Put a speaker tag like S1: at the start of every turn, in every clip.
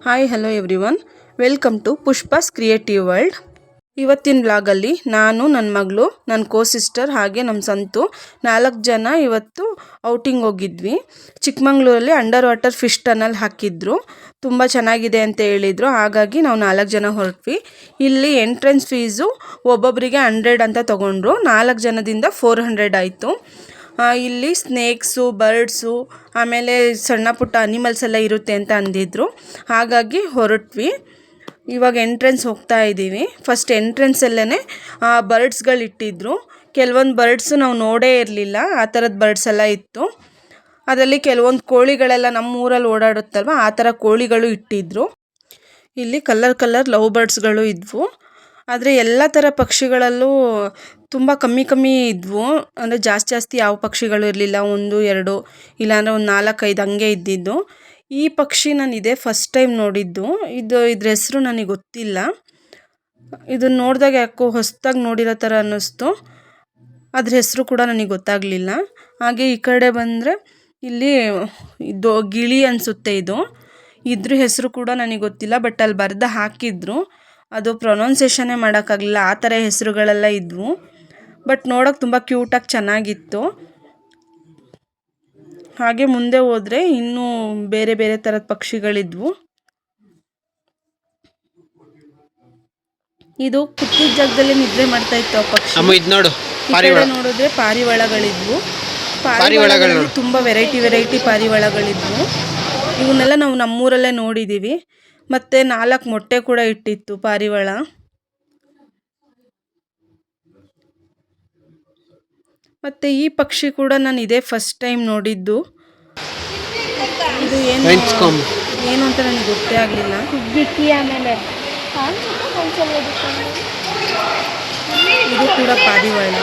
S1: Hi hello everyone, welcome to Pushpa's creative world. ಇವತ್ತಿನ ವ್ಲಾಗಲ್ಲಿ ನಾನು, ನನ್ನ ಮಗಳು, ನನ್ನ ಸಿಸ್ಟರ್ ಹಾಗೆ ನಮ್ಮ ಸಂತು 4 ಜನ ಇವತ್ತು ಔಟಿಂಗ್ ಹೋಗಿದ್ವಿ. ಚಿಕ್ಕಮಂಗ್ಳೂರಲ್ಲಿ ಅಂಡರ್ ವಾಟರ್ ಫಿಶ್ ಟನಲ್ ಹಾಕಿದ್ರು, ತುಂಬ ಚೆನ್ನಾಗಿದೆ ಅಂತ ಹೇಳಿದರು. ಹಾಗಾಗಿ ನಾವು 4 ಜನ ಹೊರಟ್ವಿ. ಇಲ್ಲಿ ಎಂಟ್ರೆನ್ಸ್ ಫೀಸು ಒಬ್ಬೊಬ್ಬರಿಗೆ 100 ಅಂತ ತೊಗೊಂಡ್ರು. 4 ಜನದಿಂದ 400 ಆಯಿತು. ಇಲ್ಲಿ ಸ್ನೇಕ್ಸು, ಬರ್ಡ್ಸು, ಆಮೇಲೆ ಸಣ್ಣ ಪುಟ್ಟ ಅನಿಮಲ್ಸ್ ಎಲ್ಲ ಇರುತ್ತೆ ಅಂತ ಅಂದಿದ್ರು. ಹಾಗಾಗಿ ಹೊರಟ್ವಿ. ಇವಾಗ ಎಂಟ್ರೆನ್ಸ್ ಹೋಗ್ತಾ ಇದ್ದೀವಿ. ಫಸ್ಟ್ ಎಂಟ್ರೆನ್ಸಲ್ಲೇ ಬರ್ಡ್ಸ್ಗಳು ಇಟ್ಟಿದ್ರು. ಕೆಲವೊಂದು ಬರ್ಡ್ಸು ನಾವು ನೋಡೇ ಇರಲಿಲ್ಲ, ಆ ಥರದ ಬರ್ಡ್ಸ್ ಎಲ್ಲ ಇತ್ತು. ಅದರಲ್ಲಿ ಕೆಲವೊಂದು ಕೋಳಿಗಳೆಲ್ಲ ನಮ್ಮ ಊರಲ್ಲಿ ಓಡಾಡುತ್ತಲ್ವ, ಆ ಥರ ಕೋಳಿಗಳು ಇಟ್ಟಿದ್ರು. ಇಲ್ಲಿ ಕಲರ್ ಲವ್ ಬರ್ಡ್ಸ್ಗಳು ಇದ್ವು. ಆದರೆ ಎಲ್ಲ ಥರ ಪಕ್ಷಿಗಳಲ್ಲೂ ತುಂಬ ಕಮ್ಮಿ ಇದ್ವು. ಅಂದರೆ ಜಾಸ್ತಿ ಯಾವ ಪಕ್ಷಿಗಳು ಇರಲಿಲ್ಲ. 1, 2 ಇಲ್ಲಾಂದರೆ ಒಂದು 4, 5 ಹಂಗೆ ಇದ್ದಿದ್ದು. ಈ ಪಕ್ಷಿ ನಾನು ಇದೇ ಫಸ್ಟ್ ಟೈಮ್ ನೋಡಿದ್ದು. ಇದ್ರ ಹೆಸರು ನನಗೆ ಗೊತ್ತಿಲ್ಲ. ಇದನ್ನು ನೋಡಿದಾಗ ಯಾಕೋ ಹೊಸದಾಗಿ ನೋಡಿರೋ ಥರ ಅನ್ನಿಸ್ತು. ಅದ್ರ ಹೆಸರು ಕೂಡ ನನಗೆ ಗೊತ್ತಾಗಲಿಲ್ಲ. ಹಾಗೆ ಈ ಕಡೆ ಬಂದರೆ ಇಲ್ಲಿ ಇದು ಗಿಳಿ ಅನಿಸುತ್ತೆ. ಇದ್ರ ಹೆಸರು ಕೂಡ ನನಗೆ ಗೊತ್ತಿಲ್ಲ, ಬಟ್ ಅಲ್ಲಿ ಬರೆದು ಹಾಕಿದ್ರು. ಅದು ಪ್ರೊನೌನ್ಸೇಷನ್ನೇ ಮಾಡೋಕ್ಕಾಗಲಿಲ್ಲ, ಆ ಥರ ಹೆಸರುಗಳೆಲ್ಲ ಇದ್ವು. ಬಟ್ ನೋಡೋಕೆ ತುಂಬ ಕ್ಯೂಟಾಗಿ ಚೆನ್ನಾಗಿತ್ತು. ಹಾಗೆ ಮುಂದೆ ಹೋದರೆ ಇನ್ನೂ ಬೇರೆ ಥರದ ಪಕ್ಷಿಗಳಿದ್ವು. ಇದು ಕುತ್ತಿದ ಜಾಗದಲ್ಲಿ ನಿದ್ರೆ ಮಾಡ್ತಾ ಇತ್ತು ಆ ಪಕ್ಷಿ. ನೋಡಿದ್ರೆ ಪಾರಿವಾಳಗಳಿದ್ವು. ಪಾರಿವಾಳಗಳಲ್ಲಿ ತುಂಬ ವೆರೈಟಿ ಪಾರಿವಾಳಗಳಿದ್ವು. ಇವನ್ನೆಲ್ಲ ನಾವು ನಮ್ಮೂರಲ್ಲೇ ನೋಡಿದ್ದೀವಿ. ಮತ್ತು 4 ಮೊಟ್ಟೆ ಕೂಡ ಇಟ್ಟಿತ್ತು ಪಾರಿವಾಳ. ಮತ್ತು ಈ ಪಕ್ಷಿ ಕೂಡ ನಾನು ಇದೇ ಫಸ್ಟ್ ಟೈಮ್ ನೋಡಿದ್ದು. ಇದು ಏನು ಅಂತ ನನಗೆ ಗೊತ್ತೇ ಆಗಲಿಲ್ಲ. ಇದು ಕೂಡ ಪಾರಿವಾಳ.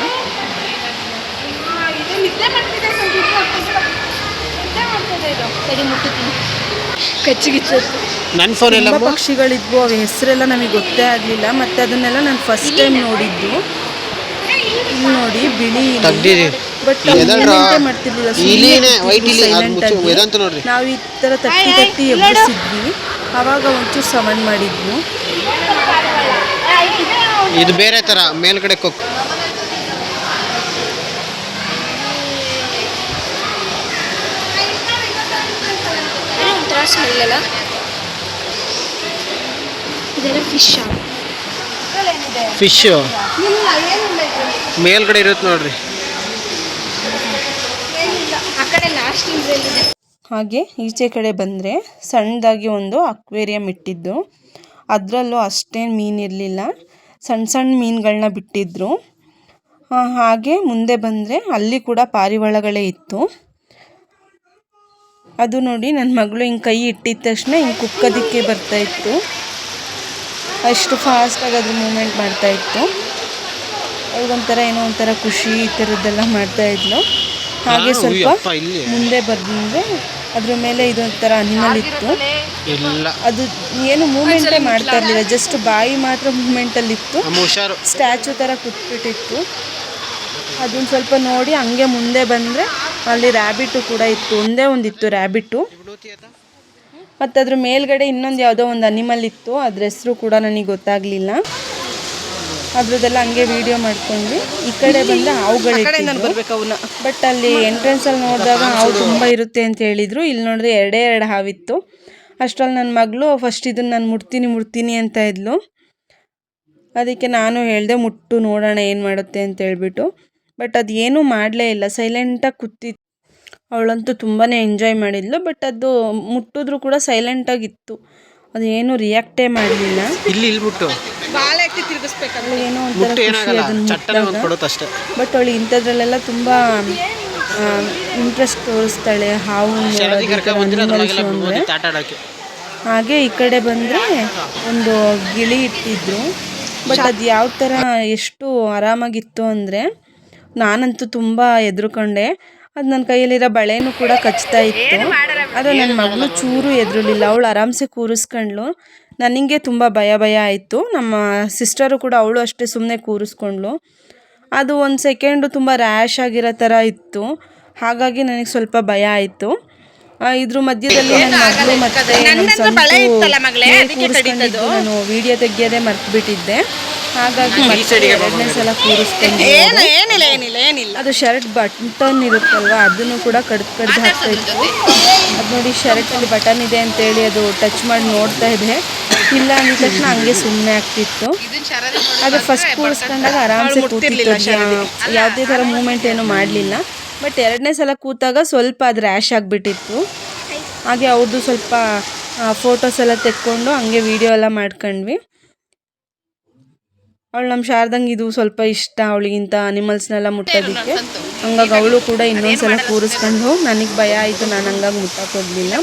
S1: ತುಂಬ ಪಕ್ಷಿಗಳಿದ್ವು. ಅವ ಹೆಸರೆಲ್ಲ ನಮಗೆ ಗೊತ್ತೇ ಆಗಲಿಲ್ಲ. ಮತ್ತು ಅದನ್ನೆಲ್ಲ ನಾನು ಫಸ್ಟ್ ಟೈಮ್ ನೋಡಿದ್ದು. ಇಲ್ಲಿ ನೋಡಿ, ಬಿಳಿ ಬಟ್ ಮಾಡ್ತಿರ್ಲಿಲ್ಲ, ಸೈಲೆಂಟ್ ಆಗಿ. ನಾವು ಈ ಥರ ತಟ್ಟಿ ಎಬ್ಬಿಸಿದ್ವಿ. ಆವಾಗ ಒಂಚೂರು ಸೌಂಡ್ ಮಾಡಿದ್ವು.
S2: ಇದು ಬೇರೆ ಥರ ಮೇಲ್ಗಡೆ ಕೊಕ್ಕು. ಫಿಶ್ ಮೇಲ್ಗಡೆ ಇರುತ್ತೆ ನೋಡ್ರಿ.
S1: ಹಾಗೆ ಈಚೆ ಕಡೆ ಬಂದರೆ ಸಣ್ಣದಾಗಿ ಒಂದು ಅಕ್ವೇರಿಯಂ ಇಟ್ಟಿದ್ದು. ಅದರಲ್ಲೂ ಅಷ್ಟೇನು ಮೀನಿರಲಿಲ್ಲ, ಸಣ್ಣ ಮೀನುಗಳನ್ನ ಬಿಟ್ಟಿದ್ರು. ಹಾಗೆ ಮುಂದೆ ಬಂದರೆ ಅಲ್ಲಿ ಕೂಡ ಪಾರಿವಾಳಗಳೇ ಇತ್ತು. ಅದು ನೋಡಿ, ನನ್ನ ಮಗಳು ಹಿಂಗೆ ಕೈ ಇಟ್ಟಿದ ತಕ್ಷಣ ಹಿಂಗೆ ಕುಕ್ಕೋದಕ್ಕೆ ಬರ್ತಾಯಿತ್ತು. ಅಷ್ಟು ಫಾಸ್ಟಾಗಿ ಅದ್ರ ಮೂಮೆಂಟ್ ಮಾಡ್ತಾಯಿತ್ತು. ಅವ್ರಿಗೊಂಥರ ಏನೋ ಒಂಥರ ಖುಷಿ, ಈ ಥರದ್ದೆಲ್ಲ ಮಾಡ್ತಾಯಿದ್ಲು. ಹಾಗೆ ಸ್ವಲ್ಪ ಮುಂದೆ ಬಂದರೆ ಅದ್ರ ಮೇಲೆ ಇದೊಂಥರ ಅನಿಮಲ್ ಇತ್ತು. ಅದು ಏನು ಮೂಮೆಂಟೇ ಮಾಡ್ತಾ ಇರಲಿಲ್ಲ, ಜಸ್ಟ್ ಬಾಯಿ ಮಾತ್ರ ಮೂಮೆಂಟಲ್ಲಿತ್ತು. ಸ್ಟ್ಯಾಚು ಥರ ಕೂತ್ಬಿಟ್ಟಿತ್ತು. ಅದನ್ನ ಸ್ವಲ್ಪ ನೋಡಿ ಹಂಗೆ ಮುಂದೆ ಬಂದರೆ ಅಲ್ಲಿ ರ್ಯಾಬಿಟು ಕೂಡ ಇತ್ತು. ಒಂದೇ ಒಂದಿತ್ತು ರ್ಯಾಬಿಟು. ಮತ್ತು ಅದ್ರ ಮೇಲ್ಗಡೆ ಇನ್ನೊಂದು ಯಾವುದೋ ಒಂದು ಅನಿಮಲ್ ಇತ್ತು. ಅದ್ರ ಹೆಸರು ಕೂಡ ನನಗೆ ಗೊತ್ತಾಗಲಿಲ್ಲ. ಅದ್ರದ್ದೆಲ್ಲ ಹಂಗೆ ವಿಡಿಯೋ ಮಾಡ್ಕೊಂಡ್ವಿ. ಈ ಕಡೆ ಬಂದರೆ ಹಾವುಗಳಿತ್ತು. ಬಟ್ ಅಲ್ಲಿ ಎಂಟ್ರೆನ್ಸಲ್ಲಿ ನೋಡಿದಾಗ ಹಾವು ತುಂಬ ಇರುತ್ತೆ ಅಂತ ಹೇಳಿದರು. ಇಲ್ಲಿ ನೋಡಿದ್ರೆ 2 ಹಾವಿತ್ತು. ಅಷ್ಟರಲ್ಲಿ ನನ್ನ ಮಗಳು ಫಸ್ಟ್ ಇದನ್ನು ನಾನು ಮುಡ್ತೀನಿ ಅಂತ ಇದ್ಲು. ಅದಕ್ಕೆ ನಾನು ಹೇಳಿದೆ, ಮುಟ್ಟು ನೋಡೋಣ ಏನು ಮಾಡುತ್ತೆ ಅಂತ ಹೇಳ್ಬಿಟ್ಟು. ಬಟ್ ಅದು ಏನೂ ಮಾಡಲೇ ಇಲ್ಲ, ಸೈಲೆಂಟಾಗಿ ಕೂತಿತ್ತು. ಅವಳಂತೂ ತುಂಬಾ ಎಂಜಾಯ್ ಮಾಡಿದ್ಲು. ಬಟ್ ಅದು ಮುಟ್ಟಿದ್ರು ಕೂಡ ಸೈಲೆಂಟಾಗಿತ್ತು, ಅದೇನು ರಿಯಾಕ್ಟೇ ಮಾಡಲಿಲ್ಲ. ಏನೋ ಒಂಥರ ಖುಷಿ ಅದನ್ನು ಮುಟ್ಟಿದಾಗ. ಬಟ್ ಅವಳು ಇಂಥದ್ರಲ್ಲೆಲ್ಲ ತುಂಬ ಇಂಟ್ರೆಸ್ಟ್ ತೋರಿಸ್ತಾಳೆ, ಹಾವು ನೋಡೋದಕ್ಕೆ. ಹಾಗೆ ಈ ಕಡೆ ಬಂದರೆ ಒಂದು ಗಿಳಿ ಇಟ್ಟಿದ್ರು. ಬಟ್ ಅದು ಯಾವ ಥರ ಎಷ್ಟು ಆರಾಮಾಗಿತ್ತು ಅಂದರೆ ನಾನಂತೂ ತುಂಬ ಹೆದರ್ಕೊಂಡೆ. ಅದು ನನ್ನ ಕೈಯಲ್ಲಿರೋ ಬಳೆನೂ ಕೂಡ ಕಚ್ತಾ ಇತ್ತು. ಆದರೆ ನನ್ನ ಮಗಳು ಚೂರು ಹೆದರಲಿಲ್ಲ, ಅವಳು ಆರಾಮ್ಸೆ ಕೂರಿಸ್ಕೊಂಡ್ಳು. ನನಗೆ ತುಂಬ ಭಯ ಆಯಿತು. ನಮ್ಮ ಸಿಸ್ಟರು ಕೂಡ ಅವಳು ಅಷ್ಟೇ ಸುಮ್ಮನೆ ಕೂರಿಸ್ಕೊಂಡ್ಳು. ಅದು ಒಂದು ಸೆಕೆಂಡು ತುಂಬ ರ್ಯಾಶ್ ಆಗಿರೋ ಥರ ಇತ್ತು. ಹಾಗಾಗಿ ನನಗೆ ಸ್ವಲ್ಪ ಭಯ ಆಯಿತು. ಇದ್ರ ಮಧ್ಯದಲ್ಲಿ ನನ್ನ ಮಗಳು ಮತ್ತೆ ನಮ್ಮ ಸಂತು ನಾನು ವಿಡಿಯೋ ತೆಗಿಯೋದೇ ಮರ್ತು ಬಿಟ್ಟಿದ್ದೆ. ಹಾಗಾಗಿ ಎರಡನೇ ಸಲ ಕೂರಿಸ್ಕೊಂಡು ಅದು ಶರ್ಟ್ ಬಟನ್ ಇರುತ್ತಲ್ವ ಅದನ್ನು ಕೂಡ ಕಡ್ದು ಹಾಕ್ತಾ ಇತ್ತು. ಅದು ನೋಡಿ ಶರ್ಟಲ್ಲಿ ಬಟನ್ ಇದೆ ಅಂತೇಳಿ ಅದು ಟಚ್ ಮಾಡಿ ನೋಡ್ತಾ ಇದೆ. ಇಲ್ಲ ಅಂದ ತಕ್ಷಣ ಹಂಗೆ ಸುಮ್ಮನೆ ಆಗ್ತಿತ್ತು. ಅದು ಫಸ್ಟ್ ಕೂರಿಸ್ಕೊಂಡಾಗ ಆರಾಮ್ಸೆ ಕೂತಿತ್ತು, ಯಾವುದೇ ಥರ ಮೂಮೆಂಟ್ ಏನು ಮಾಡಲಿಲ್ಲ. ಬಟ್ ಎರಡನೇ ಸಲ ಕೂತಾಗ ಸ್ವಲ್ಪ ಅದು ರ್ಯಾಶ್ ಆಗಿಬಿಟ್ಟಿತ್ತು. ಹಾಗೆ ಅವ್ರದ್ದು ಸ್ವಲ್ಪ ಫೋಟೋಸ್ ಎಲ್ಲ ತೆಕ್ಕೊಂಡು ಹಂಗೆ ವಿಡಿಯೋ ಎಲ್ಲ ಮಾಡ್ಕೊಂಡ್ವಿ. ಅವಳು ನಮ್ಮ ಶಾರದಂಗೆ ಇದು ಸ್ವಲ್ಪ ಇಷ್ಟ ಅವಳಿಗಿಂತ ಅನಿಮಲ್ಸ್ನೆಲ್ಲ ಮುಟ್ಟೋದಕ್ಕೆ. ಹಂಗಾಗಿ ಅವಳು ಕೂಡ ಇನ್ನೊಂದ್ಸಲ ಕೂರಿಸ್ಕೊಂಡು ನನಗೆ ಭಯ ಆಯಿತು, ನಾನು ಹಂಗಾಗಿ ಮುಟ್ಟಕ್ಕೆ ಹೋಗಲಿಲ್ಲ.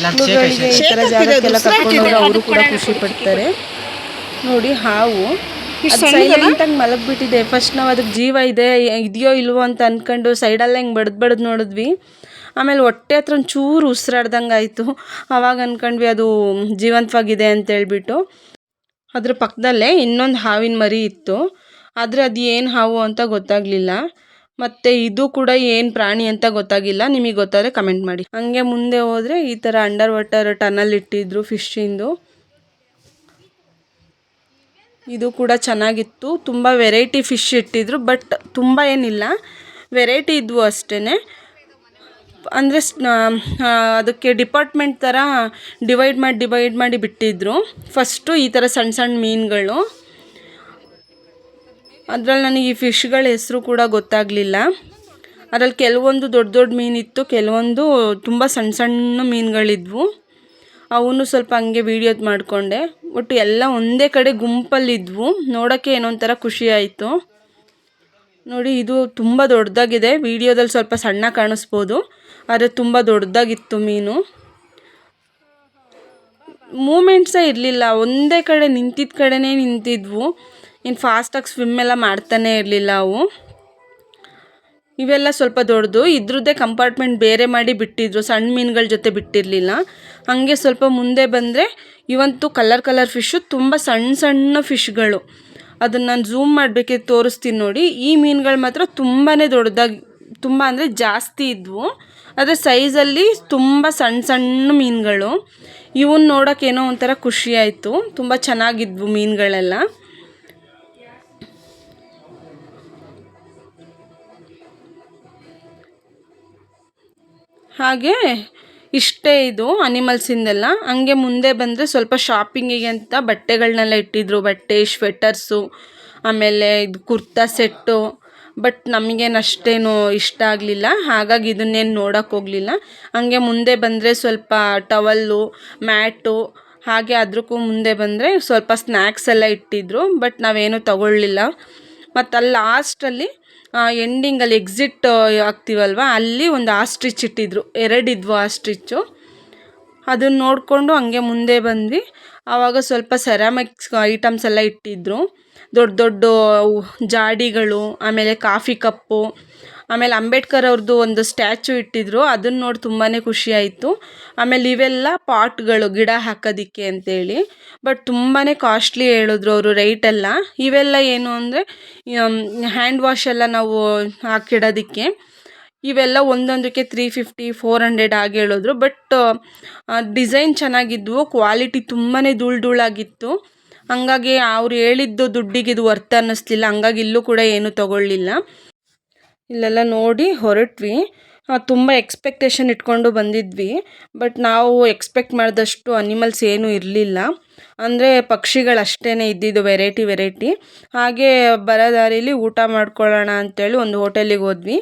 S1: ಮಕ್ಕಳುಗಳಿಗೆ ಈ ಥರ ಜಾಗಕ್ಕೆಲ್ಲ ಕರ್ಕೊಂಡೋಗಿ ಅವರು ಕೂಡ ಖುಷಿ ಪಡ್ತಾರೆ. ನೋಡಿ ಹಾವು ಸೈಲೆಂಟಾಗಿ ಮಲಗಿಬಿಟ್ಟಿದೆ. ಫಸ್ಟ್ ನಾವು ಅದಕ್ಕೆ ಜೀವ ಇದೆಯೋ ಇಲ್ವೋ ಅಂತ ಅಂದ್ಕೊಂಡು ಸೈಡಲ್ಲೇ ಹಿಂಗೆ ಬಡ್ದು ನೋಡಿದ್ವಿ. ಆಮೇಲೆ ಹೊಟ್ಟೆ ಹತ್ರ ಒಂಚೂರು ಉಸಿರಾಡ್ದಂಗೆ ಆಯಿತು. ಆವಾಗ ಅಂದ್ಕೊಂಡ್ವಿ ಅದು ಜೀವಂತವಾಗಿದೆ ಅಂತೇಳ್ಬಿಟ್ಟು. ಅದ್ರ ಪಕ್ಕದಲ್ಲೇ ಇನ್ನೊಂದು ಹಾವಿನ ಮರಿ ಇತ್ತು, ಆದರೆ ಅದು ಏನು ಹಾವು ಅಂತ ಗೊತ್ತಾಗಲಿಲ್ಲ. ಮತ್ತು ಇದು ಕೂಡ ಏನು ಪ್ರಾಣಿ ಅಂತ ಗೊತ್ತಾಗಿಲ್ಲ. ನಿಮಗೆ ಗೊತ್ತಾದರೆ ಕಮೆಂಟ್ ಮಾಡಿ. ಹಂಗೆ ಮುಂದೆ ಹೋದರೆ ಈ ಥರ ಅಂಡರ್ ವಾಟರ್ ಟನಲ್ ಇಟ್ಟಿದ್ರು ಫಿಶ್ಶಿಂದು. ಇದು ಕೂಡ ಚೆನ್ನಾಗಿತ್ತು. ತುಂಬ ವೆರೈಟಿ ಫಿಶ್ ಇಟ್ಟಿದ್ರು, ಬಟ್ ತುಂಬ ಏನಿಲ್ಲ, ವೆರೈಟಿ ಇದ್ವು ಅಷ್ಟೇ. ಅಂದರೆ ಅದಕ್ಕೆ ಡಿಪಾರ್ಟ್ಮೆಂಟ್ ಥರ ಡಿವೈಡ್ ಮಾಡಿ ಬಿಟ್ಟಿದ್ರು. ಫಸ್ಟು ಈ ಥರ ಸಣ್ಣ ಸಣ್ಣ ಮೀನುಗಳು, ಅದರಲ್ಲಿ ನನಗೆ ಈ ಫಿಶ್ಗಳ ಹೆಸರು ಕೂಡ ಗೊತ್ತಾಗಲಿಲ್ಲ. ಅದರಲ್ಲಿ ಕೆಲವೊಂದು ದೊಡ್ಡ ದೊಡ್ಡ ಮೀನಿತ್ತು, ಕೆಲವೊಂದು ತುಂಬ ಸಣ್ಣ ಸಣ್ಣ ಮೀನುಗಳಿದ್ವು. ಅವನು ಸ್ವಲ್ಪ ಹಂಗೆ ವೀಡಿಯೋ ಮಾಡಿಕೊಂಡೆ. ಒಟ್ಟು ಎಲ್ಲ ಒಂದೇ ಕಡೆ ಗುಂಪಲ್ಲಿದ್ವು. ನೋಡೋಕ್ಕೆ ಏನೋ ಒಂಥರ ಖುಷಿ ಆಯಿತು. ನೋಡಿ ಇದು ತುಂಬ ದೊಡ್ಡದಾಗಿದೆ. ವಿಡಿಯೋದಲ್ಲಿ ಸ್ವಲ್ಪ ಸಣ್ಣ ಕಾಣಿಸ್ಬೋದು, ಆದರೆ ತುಂಬ ದೊಡ್ಡದಾಗಿತ್ತು ಮೀನು. ಮೂಮೆಂಟ್ಸೇ ಇರಲಿಲ್ಲ, ಒಂದೇ ಕಡೆ ನಿಂತಿದ್ದ ಕಡೆನೇ ನಿಂತಿದ್ವು. ಇನ್ನು ಫಾಸ್ಟಾಗಿ ಸ್ವಿಮ್ ಎಲ್ಲ ಮಾಡ್ತಾನೆ ಇರಲಿಲ್ಲ ಅವು. ಇವೆಲ್ಲ ಸ್ವಲ್ಪ ದೊಡ್ಡದು, ಇದ್ರದ್ದೇ ಕಂಪಾರ್ಟ್ಮೆಂಟ್ ಬೇರೆ ಮಾಡಿ ಬಿಟ್ಟಿದ್ರು, ಸಣ್ಣ ಮೀನುಗಳ ಜೊತೆ ಬಿಟ್ಟಿರಲಿಲ್ಲ. ಹಾಗೆ ಸ್ವಲ್ಪ ಮುಂದೆ ಬಂದರೆ ಇವಂತೂ ಕಲರ್ ಫಿಶ್ಶು, ತುಂಬ ಸಣ್ಣ ಫಿಶ್ಗಳು. ಅದನ್ನು ನಾನು ಝೂಮ್ ಮಾಡಬೇಕೆ ತೋರಿಸ್ತೀನಿ ನೋಡಿ. ಈ ಮೀನುಗಳು ಮಾತ್ರ ತುಂಬಾ ದೊಡ್ಡದಾಗಿ, ತುಂಬ ಅಂದರೆ ಜಾಸ್ತಿ ಇದ್ವು. ಆದರೆ ಸೈಜಲ್ಲಿ ತುಂಬ ಸಣ್ಣ ಮೀನುಗಳು. ಇವನ್ನ ನೋಡೋಕೆ ಏನೋ ಒಂಥರ ಖುಷಿ ಆಯಿತು. ತುಂಬ ಚೆನ್ನಾಗಿದ್ವು ಮೀನುಗಳೆಲ್ಲ. ಹಾಗೆ ಇಷ್ಟೇ ಇದು ಅನಿಮಲ್ಸಿಂದೆಲ್ಲ. ಹಂಗೆ ಮುಂದೆ ಬಂದರೆ ಸ್ವಲ್ಪ ಶಾಪಿಂಗಿಗೆ ಅಂತ ಬಟ್ಟೆಗಳನ್ನೆಲ್ಲ ಇಟ್ಟಿದ್ರು. ಬಟ್ಟೆ, ಸ್ವೆಟರ್ಸು, ಆಮೇಲೆ ಇದು ಕುರ್ತಾ ಸೆಟ್ಟು. ಬಟ್ ನಮಗೇನು ಅಷ್ಟೇನು ಇಷ್ಟ ಆಗಲಿಲ್ಲ, ಹಾಗಾಗಿ ಇದನ್ನೇನು ನೋಡೋಕ್ಕೆ ಹೋಗಲಿಲ್ಲ. ಹಂಗೆ ಮುಂದೆ ಬಂದರೆ ಸ್ವಲ್ಪ ಟವಲ್ಲು, ಮ್ಯಾಟು, ಹಾಗೆ ಅದಕ್ಕೂ ಮುಂದೆ ಬಂದರೆ ಸ್ವಲ್ಪ ಸ್ನ್ಯಾಕ್ಸ್ ಎಲ್ಲ ಇಟ್ಟಿದ್ರು. ಬಟ್ ನಾವೇನು ತಗೊಳ್ಳಿಲ್ಲ. ಮತ್ತು ಅಲ್ಲಿ ಲಾಸ್ಟಲ್ಲಿ ಎಂಡಿಂಗಲ್ಲಿ ಎಕ್ಸಿಟ್ ಆಗ್ತೀವಲ್ವ, ಅಲ್ಲಿ ಒಂದು ಆಸ್ಟ್ರಿಚ್ ಇಟ್ಟಿದ್ರು, 2 ಇದ್ವು ಆಸ್ಟ್ರಿಚ್ಚು. ಅದನ್ನು ನೋಡಿಕೊಂಡು ಹಂಗೆ ಮುಂದೆ ಬಂದ್ವಿ. ಆವಾಗ ಸ್ವಲ್ಪ ಸೆರಾಮಿಕ್ಸ್ ಐಟಮ್ಸ್ ಎಲ್ಲ ಇಟ್ಟಿದ್ರು, ದೊಡ್ಡ ಜಾಡಿಗಳು, ಆಮೇಲೆ ಕಾಫಿ ಕಪ್ಪು, ಆಮೇಲೆ ಅಂಬೇಡ್ಕರ್ ಅವ್ರದ್ದು ಒಂದು ಸ್ಟ್ಯಾಚು ಇಟ್ಟಿದ್ರು. ಅದನ್ನು ನೋಡಿ ತುಂಬಾ ಖುಷಿ ಆಯಿತು. ಆಮೇಲೆ ಇವೆಲ್ಲ ಪಾಟ್ಗಳು ಗಿಡ ಹಾಕೋದಿಕ್ಕೆ ಅಂತೇಳಿ, ಬಟ್ ತುಂಬಾ ಕಾಸ್ಟ್ಲಿ ಹೇಳಿದ್ರು ಅವರು ರೇಟೆಲ್ಲ. ಇವೆಲ್ಲ ಏನು ಅಂದರೆ ಹ್ಯಾಂಡ್ ವಾಶ್ ಎಲ್ಲ ನಾವು ಹಾಕಿಡೋದಕ್ಕೆ. ಇವೆಲ್ಲ ಒಂದೊಂದಕ್ಕೆ 350, 400 ಹಾಗೆ ಹೇಳಿದ್ರು. ಬಟ್ ಡಿಸೈನ್ ಚೆನ್ನಾಗಿದ್ವು, ಕ್ವಾಲಿಟಿ ತುಂಬಾ ಧೂಳಾಗಿತ್ತು. ಹಂಗಾಗಿ ಅವ್ರು ಹೇಳಿದ್ದು ದುಡ್ಡಿಗೆ ಇದು ವರ್ತ್ ಅನ್ನಿಸ್ಲಿಲ್ಲ. ಹಂಗಾಗಿ ಇಲ್ಲೂ ಕೂಡ ಏನು ತಗೊಳ್ಳಿಲ್ಲ. ಇಲ್ಲೆಲ್ಲ ನೋಡಿ ಹೊರಟ್ವಿ. ತುಂಬ ಎಕ್ಸ್ಪೆಕ್ಟೇಷನ್ ಇಟ್ಕೊಂಡು ಬಂದಿದ್ವಿ, ಬಟ್ ನಾವು ಎಕ್ಸ್ಪೆಕ್ಟ್ ಮಾಡಿದಷ್ಟು ಅನಿಮಲ್ಸ್ ಏನೂ ಇರಲಿಲ್ಲ. ಅಂದರೆ ಪಕ್ಷಿಗಳಷ್ಟೇ ಇದ್ದಿದ್ದು, ವೆರೈಟಿ. ಹಾಗೆ ಬರೋ ದಾರಿಲಿ ಊಟ ಮಾಡ್ಕೊಳ್ಳೋಣ ಅಂತೇಳಿ ಒಂದು ಹೋಟೆಲಿಗೆ ಹೋದ್ವಿ.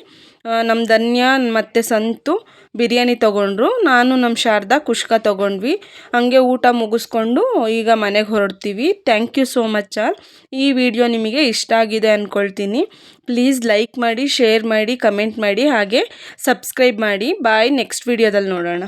S1: ನಮ್ಮ ಧನ್ಯ ಮತ್ತು ಸಂತು ಬಿರಿಯಾನಿ ತೊಗೊಂಡ್ರು, ನಾನು ನಮ್ಮ ಶಾರದಾ ಕುಷ್ಕ ತೊಗೊಂಡ್ವಿ. ಹಾಗೆ ಊಟ ಮುಗಿಸ್ಕೊಂಡು ಈಗ ಮನೆಗೆ ಹೊರಡ್ತೀವಿ. Thank you so much all. ಈ ವಿಡಿಯೋ ನಿಮಗೆ ಇಷ್ಟ ಆಗಿದೆ ಅಂದ್ಕೊಳ್ತೀನಿ. ಪ್ಲೀಸ್ ಲೈಕ್ ಮಾಡಿ, ಶೇರ್ ಮಾಡಿ, ಕಮೆಂಟ್ ಮಾಡಿ, ಹಾಗೆ ಸಬ್ಸ್ಕ್ರೈಬ್ ಮಾಡಿ. ಬಾಯ್, ನೆಕ್ಸ್ಟ್ ವಿಡಿಯೋದಲ್ಲಿ ನೋಡೋಣ.